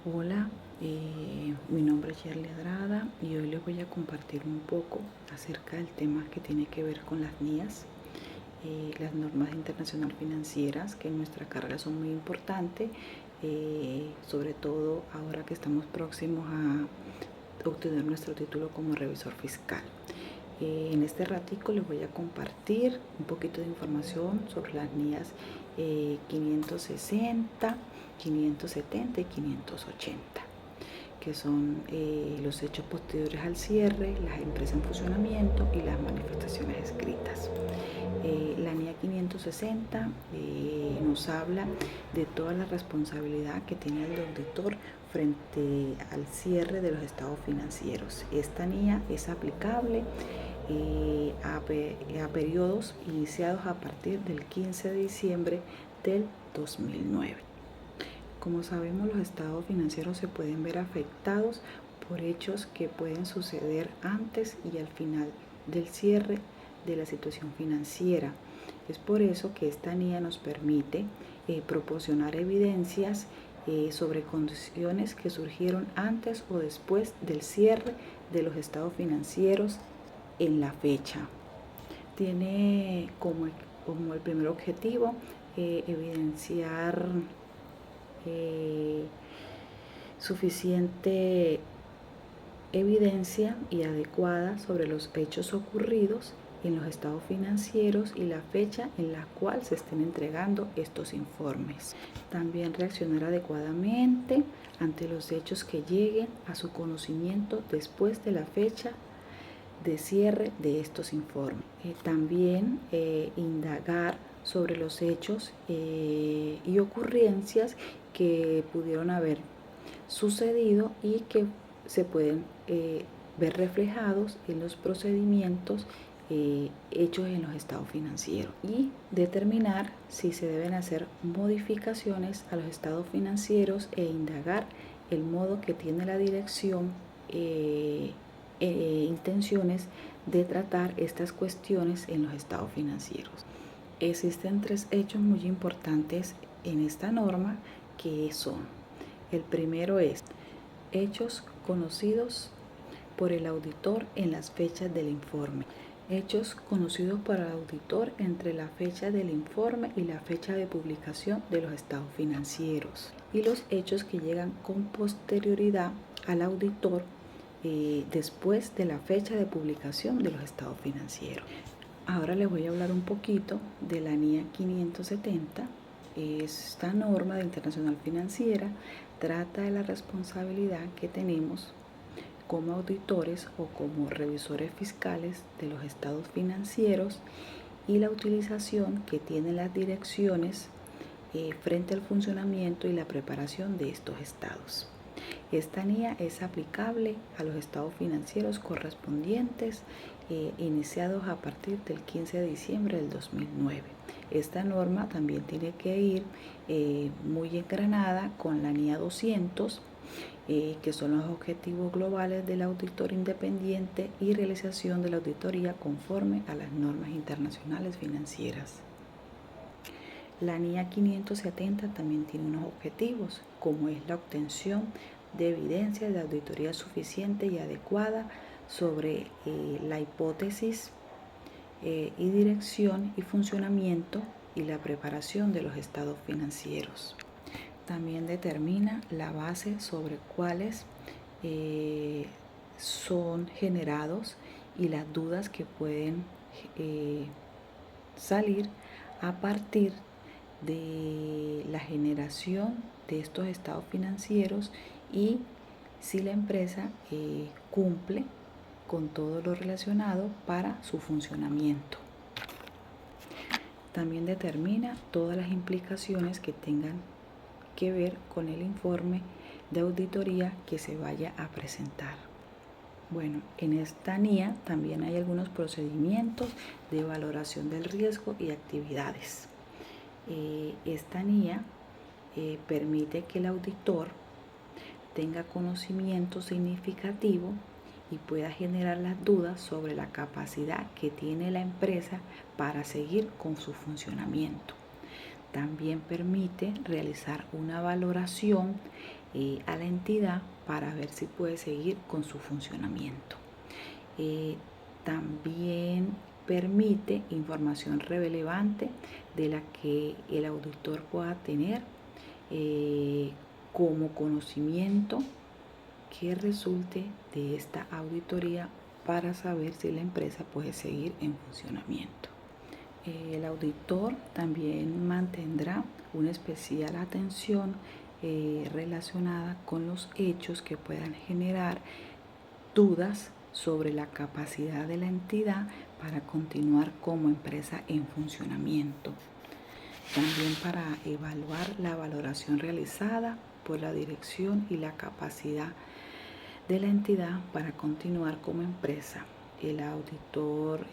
Hola, mi nombre es Yerly Adrada y hoy les voy a compartir un poco acerca del tema que tiene que ver con las NIAs, las normas internacionales financieras, que en nuestra carrera son muy importantes, sobre todo ahora que estamos próximos a obtener nuestro título como revisor fiscal. En este ratico les voy a compartir un poquito de información sobre las NIAs 560, 570 y 580, que son los hechos posteriores al cierre, las empresas en funcionamiento y las manifestaciones escritas. La NIA 560 nos habla de toda la responsabilidad que tiene el auditor frente al cierre de los estados financieros. Esta NIA es aplicable a periodos iniciados a partir del 15 de diciembre del 2009. Como sabemos, los estados financieros se pueden ver afectados por hechos que pueden suceder antes y al final del cierre de la situación financiera. Es por eso que esta NIA nos permite proporcionar evidencias sobre condiciones que surgieron antes o después del cierre de los estados financieros en la fecha. Tiene como el primer objetivo evidenciar suficiente evidencia y adecuada sobre los hechos ocurridos en los estados financieros y la fecha en la cual se estén entregando estos informes. También reaccionar adecuadamente ante los hechos que lleguen a su conocimiento después de la fecha de cierre de estos informes. También indagar sobre los hechos y ocurrencias que pudieron haber sucedido y que se pueden ver reflejados en los procedimientos hechos en los estados financieros, y determinar si se deben hacer modificaciones a los estados financieros e indagar el modo que tiene la dirección intenciones de tratar estas cuestiones en los estados financieros. Existen tres hechos muy importantes en esta norma, que son: el primero es hechos conocidos por el auditor en las fechas del informe. Hechos conocidos por el auditor entre la fecha del informe y la fecha de publicación de los estados financieros. Y los hechos que llegan con posterioridad al auditor después de la fecha de publicación de los estados financieros. Ahora les voy a hablar un poquito de la NIA 570. Esta norma de internacional financiera trata de la responsabilidad que tenemos como auditores o como revisores fiscales de los estados financieros y la utilización que tienen las direcciones frente al funcionamiento y la preparación de estos estados. Esta NIA es aplicable a los estados financieros correspondientes iniciados a partir del 15 de diciembre del 2009. Esta norma también tiene que ir muy engranada con la NIA 200, que son los objetivos globales del auditor independiente y realización de la auditoría conforme a las normas internacionales financieras. La NIA 570 también tiene unos objetivos, como es la obtención de evidencia de auditoría suficiente y adecuada sobre la hipótesis y dirección y funcionamiento y la preparación de los estados financieros. También determina la base sobre cuáles son generados y las dudas que pueden salir a partir de la generación de estos estados financieros y si la empresa cumple con todo lo relacionado para su funcionamiento. También determina todas las implicaciones que tengan que ver con el informe de auditoría que se vaya a presentar. Bueno, en esta NIA también hay algunos procedimientos de valoración del riesgo y actividades. Esta NIA permite que el auditor tenga conocimiento significativo y pueda generar las dudas sobre la capacidad que tiene la empresa para seguir con su funcionamiento. También permite realizar una valoración a la entidad para ver si puede seguir con su funcionamiento. También permite información relevante de la que el auditor pueda tener como conocimiento que resulte de esta auditoría para saber si la empresa puede seguir en funcionamiento. El auditor también mantendrá una especial atención relacionada con los hechos que puedan generar dudas sobre la capacidad de la entidad para continuar como empresa en funcionamiento. También para evaluar la valoración realizada por la dirección y la capacidad de la entidad para continuar como empresa. El auditor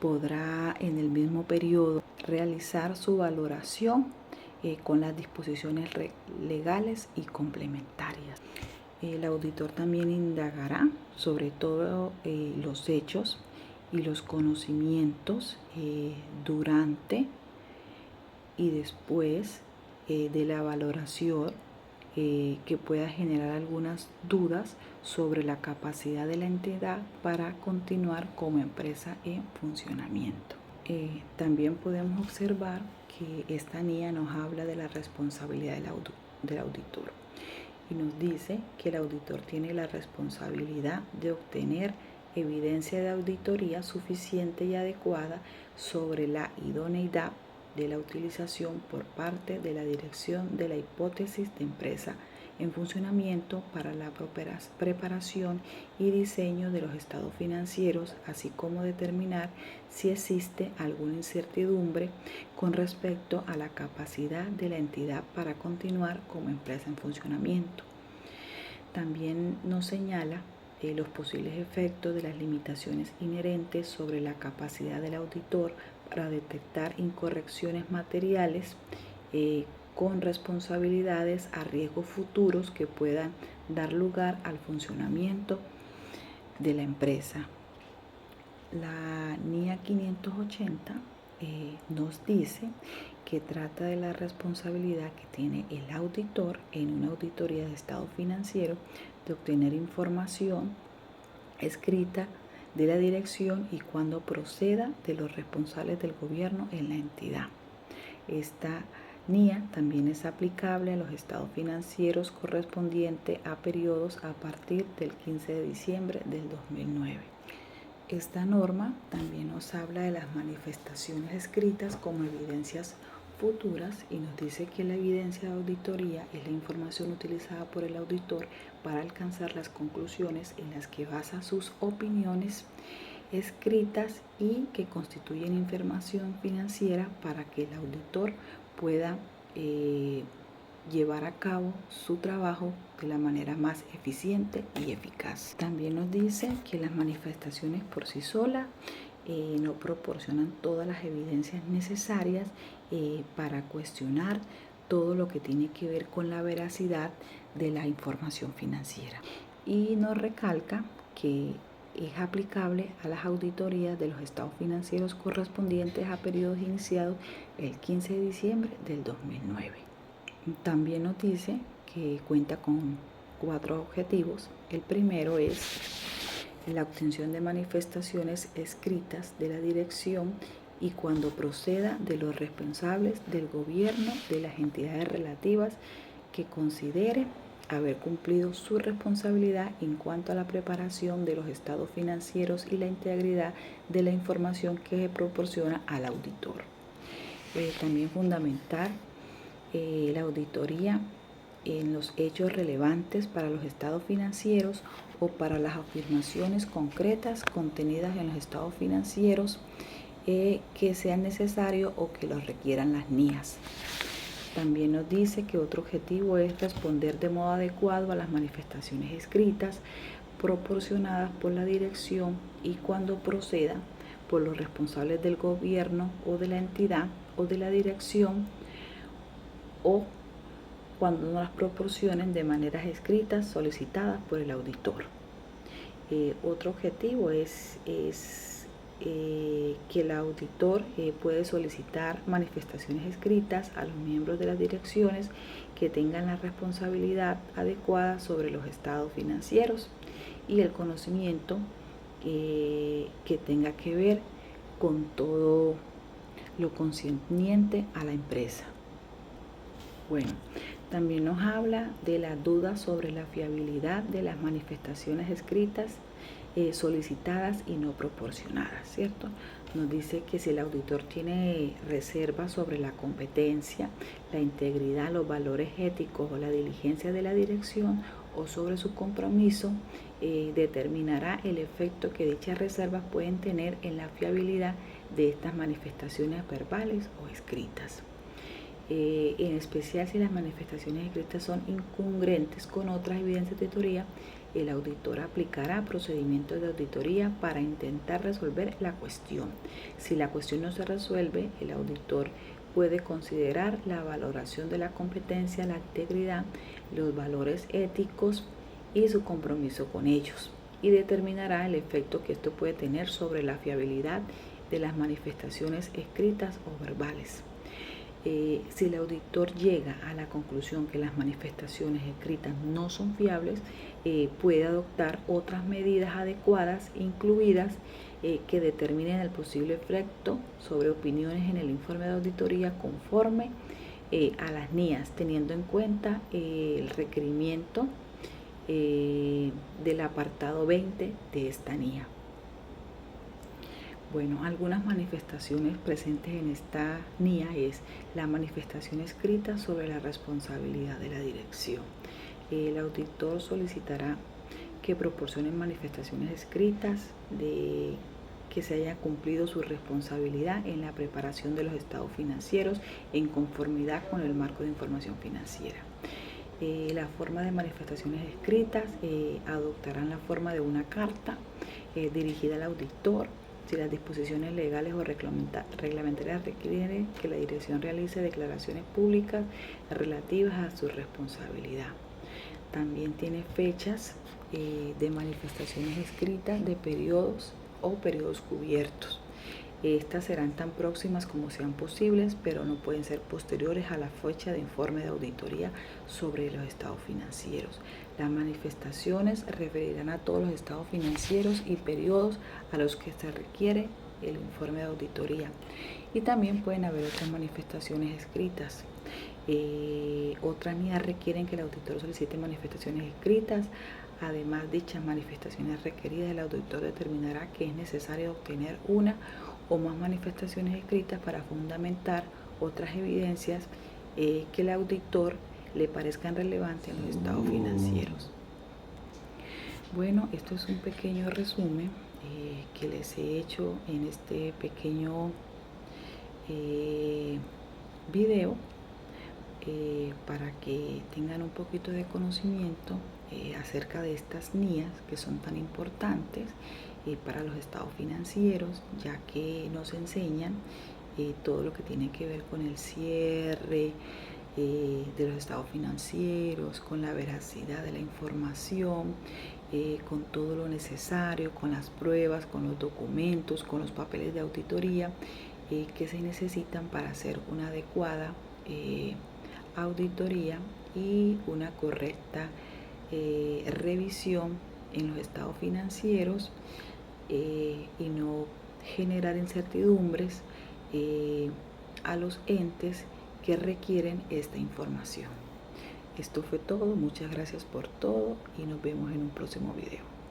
podrá en el mismo periodo realizar su valoración con las disposiciones legales y complementarias. El auditor también indagará sobre todo los hechos y los conocimientos durante y después de la valoración que pueda generar algunas dudas sobre la capacidad de la entidad para continuar como empresa en funcionamiento. También podemos observar que esta NIA nos habla de la responsabilidad del auditor y nos dice que el auditor tiene la responsabilidad de obtener evidencia de auditoría suficiente y adecuada sobre la idoneidad de la utilización por parte de la dirección de la hipótesis de empresa en funcionamiento para la preparación y diseño de los estados financieros, así como determinar si existe alguna incertidumbre con respecto a la capacidad de la entidad para continuar como empresa en funcionamiento. También nos señala los posibles efectos de las limitaciones inherentes sobre la capacidad del auditor para detectar incorrecciones materiales con responsabilidades a riesgos futuros que puedan dar lugar al funcionamiento de la empresa. La NIA 580 nos dice que trata de la responsabilidad que tiene el auditor en una auditoría de estado financiero de obtener información escrita de la dirección y cuando proceda de los responsables del gobierno en la entidad. Esta NIA también es aplicable a los estados financieros correspondientes a periodos a partir del 15 de diciembre del 2009. Esta norma también nos habla de las manifestaciones escritas como evidencias futuras y nos dice que la evidencia de auditoría es la información utilizada por el auditor para alcanzar las conclusiones en las que basa sus opiniones escritas y que constituyen información financiera para que el auditor pueda llevar a cabo su trabajo de la manera más eficiente y eficaz. También nos dice que las manifestaciones por sí solas no proporcionan todas las evidencias necesarias para cuestionar todo lo que tiene que ver con la veracidad de la información financiera. Y nos recalca que es aplicable a las auditorías de los estados financieros correspondientes a periodos iniciados el 15 de diciembre del 2009. También nos dice que cuenta con 4 objetivos. El primero es la obtención de manifestaciones escritas de la dirección y cuando proceda de los responsables del gobierno de las entidades relativas que considere haber cumplido su responsabilidad en cuanto a la preparación de los estados financieros y la integridad de la información que se proporciona al auditor. También fundamental la auditoría en los hechos relevantes para los estados financieros o para las afirmaciones concretas contenidas en los estados financieros que sean necesarios o que los requieran las NIAs. También nos dice que otro objetivo es responder de modo adecuado a las manifestaciones escritas proporcionadas por la dirección y cuando proceda por los responsables del gobierno o de la entidad o de la dirección o cuando no las proporcionen de maneras escritas solicitadas por el auditor. Otro objetivo es que el auditor puede solicitar manifestaciones escritas a los miembros de las direcciones que tengan la responsabilidad adecuada sobre los estados financieros y el conocimiento que tenga que ver con todo lo concerniente a la empresa. Bueno, también nos habla de la duda sobre la fiabilidad de las manifestaciones escritas solicitadas y no proporcionadas, ¿cierto? Nos dice que si el auditor tiene reservas sobre la competencia, la integridad, los valores éticos o la diligencia de la dirección o sobre su compromiso, determinará el efecto que dichas reservas pueden tener en la fiabilidad de estas manifestaciones verbales o escritas. En especial si las manifestaciones escritas son incongruentes con otras evidencias de auditoría, el auditor aplicará procedimientos de auditoría para intentar resolver la cuestión. Si la cuestión no se resuelve, el auditor puede considerar la valoración de la competencia, la integridad, los valores éticos y su compromiso con ellos, y determinará el efecto que esto puede tener sobre la fiabilidad de las manifestaciones escritas o verbales. Si el auditor llega a la conclusión que las manifestaciones escritas no son fiables, puede adoptar otras medidas adecuadas, incluidas que determinen el posible efecto sobre opiniones en el informe de auditoría conforme a las NIAs, teniendo en cuenta el requerimiento del apartado 20 de esta NIA. Bueno, algunas manifestaciones presentes en esta NIA es la manifestación escrita sobre la responsabilidad de la dirección. El auditor solicitará que proporcionen manifestaciones escritas de que se haya cumplido su responsabilidad en la preparación de los estados financieros en conformidad con el marco de información financiera. La forma de manifestaciones escritas adoptarán la forma de una carta dirigida al auditor. Si las disposiciones legales o reglamentarias requieren que la dirección realice declaraciones públicas relativas a su responsabilidad. También tiene fechas de manifestaciones escritas de periodos o periodos cubiertos. Estas serán tan próximas como sean posibles, pero no pueden ser posteriores a la fecha de informe de auditoría sobre los estados financieros. Las manifestaciones referirán a todos los estados financieros y periodos a los que se requiere el informe de auditoría. Y también pueden haber otras manifestaciones escritas. Otras NIAs requieren que el auditor solicite manifestaciones escritas. Además, dichas manifestaciones requeridas, el auditor determinará que es necesario obtener una o más manifestaciones escritas para fundamentar otras evidencias que el auditor le parezcan relevantes en los estados financieros. Bueno, esto es un pequeño resumen que les he hecho en este pequeño video para que tengan un poquito de conocimiento acerca de estas NIAs que son tan importantes para los estados financieros, ya que nos enseñan todo lo que tiene que ver con el cierre de los estados financieros, con la veracidad de la información, con todo lo necesario, con las pruebas, con los documentos, con los papeles de auditoría que se necesitan para hacer una adecuada auditoría y una correcta revisión en los estados financieros y no generar incertidumbres a los entes que requieren esta información. Esto fue todo, muchas gracias por todo y nos vemos en un próximo video.